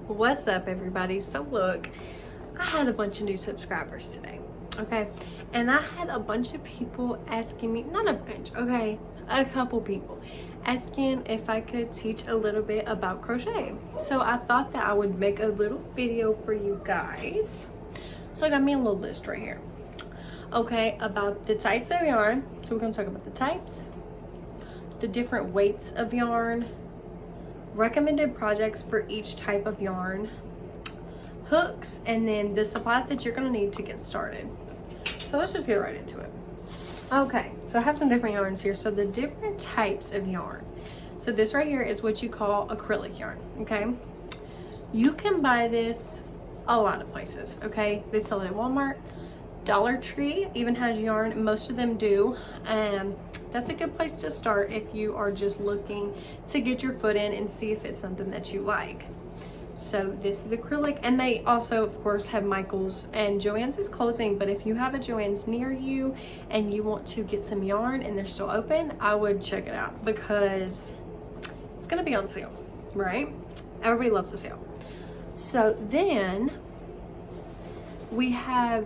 What's up, everybody? So look, I had a bunch of new subscribers today, okay? And I had a bunch of people asking me, not a bunch, okay, a couple people asking if I could teach a little bit about crochet. So I thought that I would make a little video for you guys. So I got me a little list right here, okay, about the types of yarn. So we're gonna talk about the types, the different weights of yarn, recommended projects for each type of yarn, hooks, and then the supplies that you're going to need to get started. So let's just get right into it. Okay, so I have some different yarns here. So the different types of yarn. So this right here is what you call acrylic yarn, okay? You can buy this a lot of places, okay? They sell it at Walmart. Dollar Tree even has yarn. Most of them do. That's a good place to start if you are just looking to get your foot in and see if it's something that you like. So this is acrylic, and they also of course have Michael's, and Joann's is closing, but if you have a Joann's near you and you want to get some yarn and they're still open, I would check it out because it's gonna be on sale, right? Everybody loves a sale. So then we have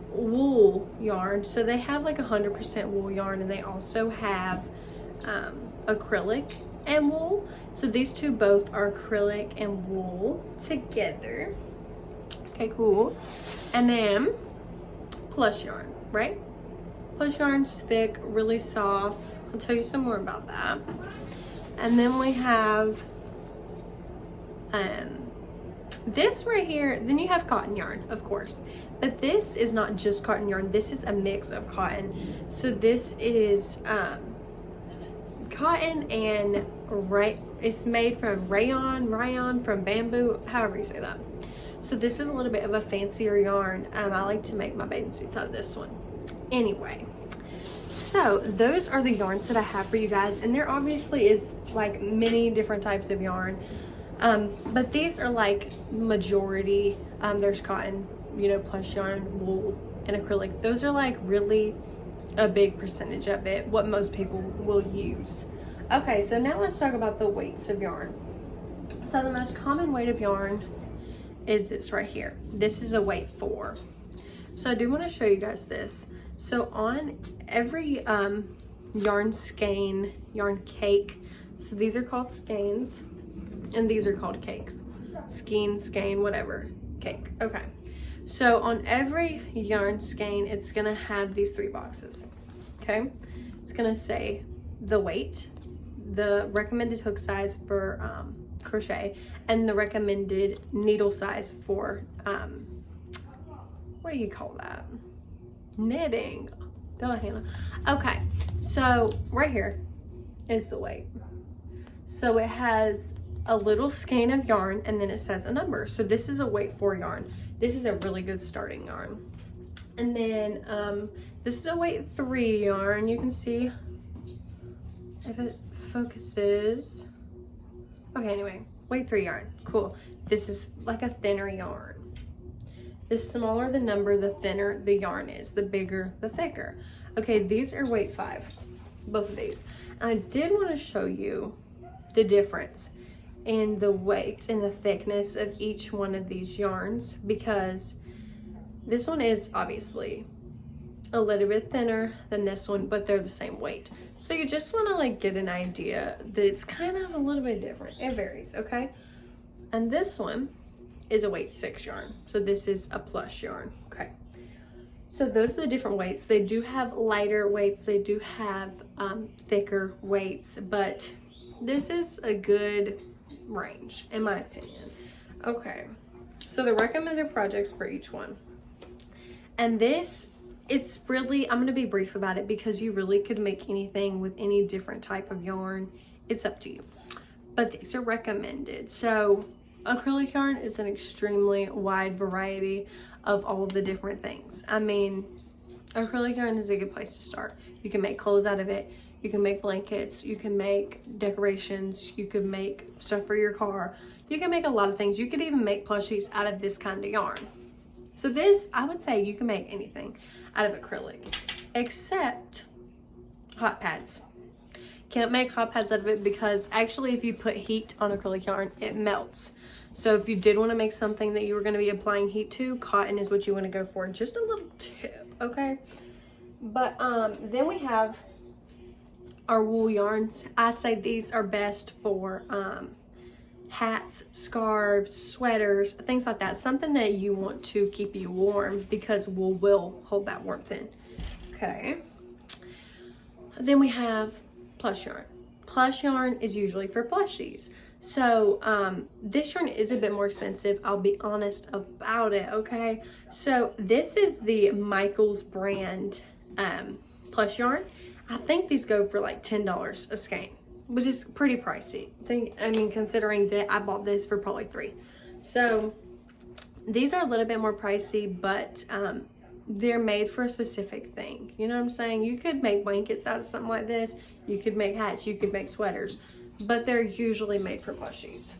wool yarn. So they have like 100% wool yarn, and they also have acrylic and wool. So these two both are acrylic and wool together. Okay, cool. And then plush yarn, right? Plush yarn's thick, really soft. I'll tell you some more about that. And then we have this right here. Then you have cotton yarn, of course, but this is not just cotton yarn. This is a mix of cotton. So this is cotton and it's made from rayon from bamboo, however you say that. So this is a little bit of a fancier yarn. I like to make my bathing suits out of this one. Anyway, so those are the yarns that I have for you guys, and there obviously is like many different types of yarn. But these are like majority. There's cotton, you know, plush yarn, wool, and acrylic. Those are like really a big percentage of it, what most people will use. Okay, so now let's talk about the weights of yarn. So the most common weight of yarn is this right here. This is a weight 4. So I do want to show you guys this. So on every yarn skein, yarn cake, so these are called skeins, and these are called cakes. Skein, whatever, cake. Okay. So on every yarn skein, it's gonna have these 3 boxes, okay? It's gonna say the weight, the recommended hook size for crochet, and the recommended needle size for, what do you call that? Knitting. Duh, Hannah. Okay, so right here is the weight. So it has a little skein of yarn, and then it says a number. So this is a weight 4 yarn. This is a really good starting yarn. And then this is a weight 3 yarn. You can see if it focuses. Okay, anyway, weight 3 yarn. Cool. This is like a thinner yarn. The smaller the number, the thinner the yarn is. The bigger, the thicker. Okay, these are weight 5. Both of these. And I did want to show you the difference in the weight and the thickness of each one of these yarns, because this one is obviously a little bit thinner than this one, but they're the same weight. So you just want to like get an idea that it's kind of a little bit different. It varies, okay? And this one is a weight 6 yarn. So this is a plush yarn, okay? So those are the different weights. They do have lighter weights. They do have thicker weights, but this is a good range in my opinion. Okay, so the recommended projects for each one, and this, it's really, I'm going to be brief about it because you really could make anything with any different type of yarn. It's up to you, but these are recommended. So acrylic yarn is an extremely wide variety of all of the different things. I mean, acrylic yarn is a good place to start. You can make clothes out of it. You can make blankets, you can make decorations, you can make stuff for your car. You can make a lot of things. You could even make plushies out of this kind of yarn. So this, I would say you can make anything out of acrylic, except hot pads. Can't make hot pads out of it because actually if you put heat on acrylic yarn, it melts. So if you did want to make something that you were going to be applying heat to, cotton is what you want to go for. Just a little tip, okay? But then we have our wool yarns. I say these are best for hats, scarves, sweaters, things like that. Something that you want to keep you warm, because wool will hold that warmth in. Okay. Then we have plush yarn. Plush yarn is usually for plushies. So this yarn is a bit more expensive. I'll be honest about it, okay? So this is the Michaels brand plush yarn. I think these go for like $10 a skein, which is pretty pricey. I mean, considering that I bought this for probably $3. So these are a little bit more pricey, but they're made for a specific thing. You know what I'm saying? You could make blankets out of something like this. You could make hats. You could make sweaters. But they're usually made for plushies.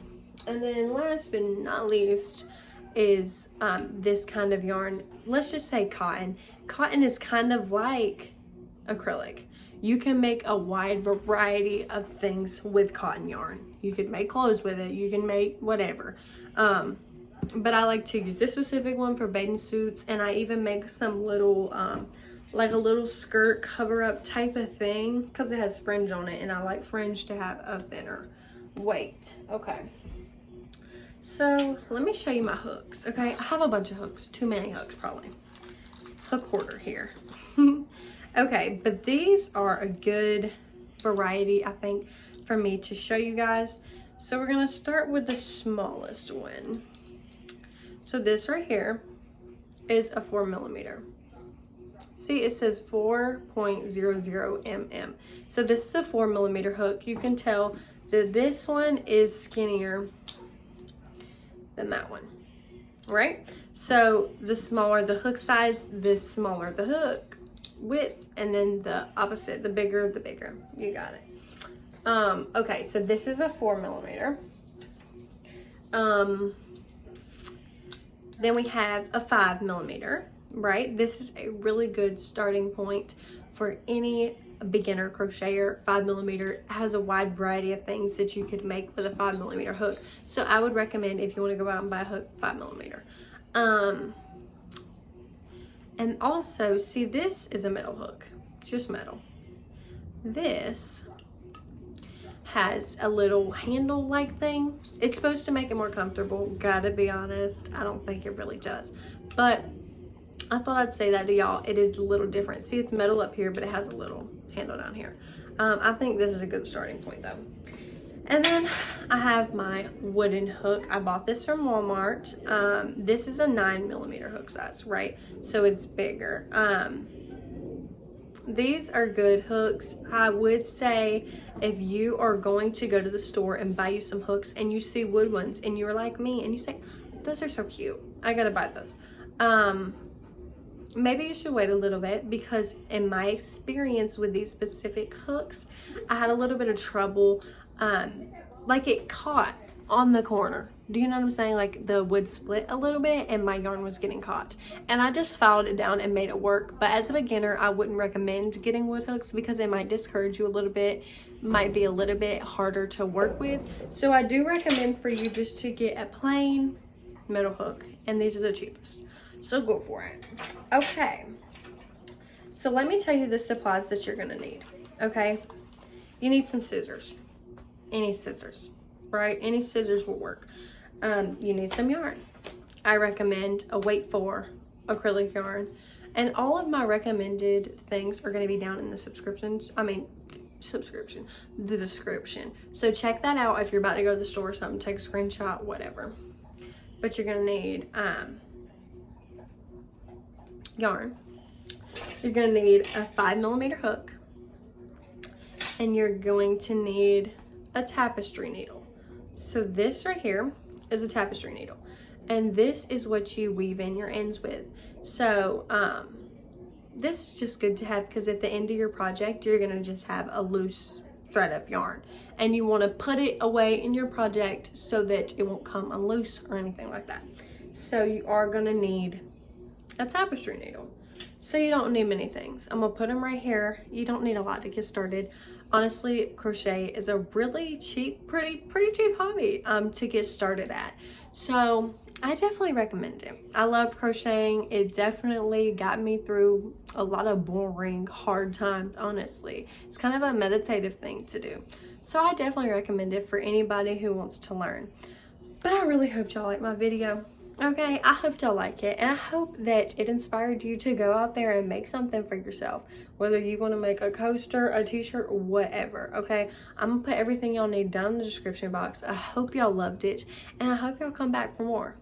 And then last but not least is this kind of yarn. Let's just say cotton. Cotton is kind of like acrylic. You can make a wide variety of things with cotton yarn. You can make clothes with it. You can make whatever. But I like to use this specific one for bathing suits, and I even make some little like a little skirt cover up type of thing, because it has fringe on it, and I like fringe to have a thinner weight. Okay, so let me show you my hooks. Okay, I have a bunch of hooks, too many hooks probably. Hook hoarder here. Okay, but these are a good variety, I think, for me to show you guys. So we're gonna start with the smallest one. So this right here is a 4mm. See, it says 4.00 mm. So this is a 4mm hook. You can tell that this one is skinnier than that one, right? So the smaller the hook size, the smaller the hook width, and then the opposite, the bigger the bigger. You got it. Okay, so this is a 4mm. Then we have a 5mm, right? This is a really good starting point for any beginner crocheter. 5mm has a wide variety of things that you could make with a 5mm hook. So I would recommend, if you want to go out and buy a hook, 5mm. And also, see, this is a metal hook. It's just metal. This has a little handle-like thing. It's supposed to make it more comfortable. Gotta be honest, I don't think it really does. But I thought I'd say that to y'all. It is a little different. See, it's metal up here, but it has a little handle down here. I think this is a good starting point though. And then I have my wooden hook. I bought this from Walmart. This is a 9mm hook size, right? So it's bigger. These are good hooks. I would say if you are going to go to the store and buy you some hooks and you see wood ones and you're like me and you say, those are so cute, I gotta buy those. Maybe you should wait a little bit, because in my experience with these specific hooks, I had a little bit of trouble. Like it caught on the corner. Do you know what I'm saying? Like the wood split a little bit and my yarn was getting caught. And I just filed it down and made it work. But as a beginner, I wouldn't recommend getting wood hooks, because they might discourage you a little bit. Might be a little bit harder to work with. So I do recommend for you just to get a plain metal hook. And these are the cheapest. So go for it. Okay. So let me tell you the supplies that you're going to need. Okay. You need some scissors. Any scissors, right? Any scissors will work. You need some yarn. I recommend a weight 4 acrylic yarn, and all of my recommended things are going to be down in the the description. So check that out if you're about to go to the store or something. Take a screenshot, whatever. But you're going to need yarn. You're going to need a 5mm hook, and you're going to need a tapestry needle. So this right here is a tapestry needle, and this is what you weave in your ends with. So this is just good to have, because at the end of your project you're gonna just have a loose thread of yarn, and you want to put it away in your project so that it won't come unloose or anything like that. So you are gonna need a tapestry needle. So you don't need many things. I'm gonna put them right here. You don't need a lot to get started. Honestly, crochet is a really cheap, pretty cheap hobby to get started at. So I definitely recommend it. I love crocheting. It definitely got me through a lot of boring, hard times, honestly. It's kind of a meditative thing to do. So I definitely recommend it for anybody who wants to learn. But I really hope y'all like my video. Okay, I hope y'all like it, and I hope that it inspired you to go out there and make something for yourself. Whether you want to make a coaster, a t-shirt, whatever, okay? I'm going to put everything y'all need down in the description box. I hope y'all loved it, and I hope y'all come back for more.